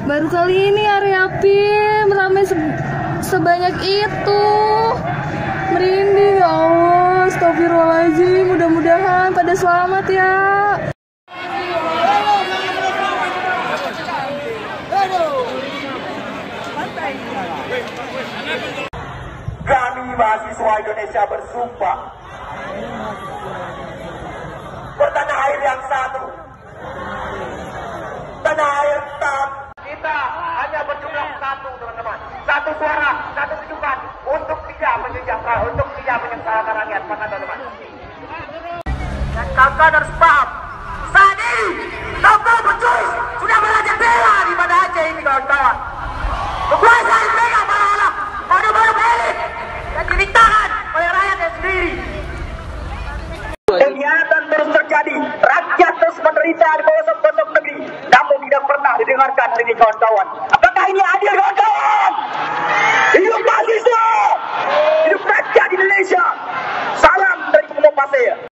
Baru kali ini area PIM ramai sebanyak itu. Merinding ya Allah. Astagfirullahaladzim. Mudah-mudahan pada selamat ya. Kami mahasiswa Indonesia bersumpah bertanah air yang satu, tanah air tetap. Kita hanya berjumlah satu, teman-teman. Satu suara, satu tujuan untuk tidak menyejahterakan, untuk tidak menyengsarakan rakyat, teman-teman. Dan kakak harus paham, saat ini tokoh pencuri sudah belajar bela di mana aja ini kawan-kawan. Kekuasaan pegang malah baru-baru elit dan ditahan oleh rakyatnya sendiri. Kegiatan terus terjadi, rakyat terus menderita di pelosok-pelosok negeri, namun tidak pernah didengarkan ini kawan-kawan. Apakah ini adil kawan-kawan? Hidup mahasiswa, hidup rakyat Indonesia. Salam dari Kemudian Pasir.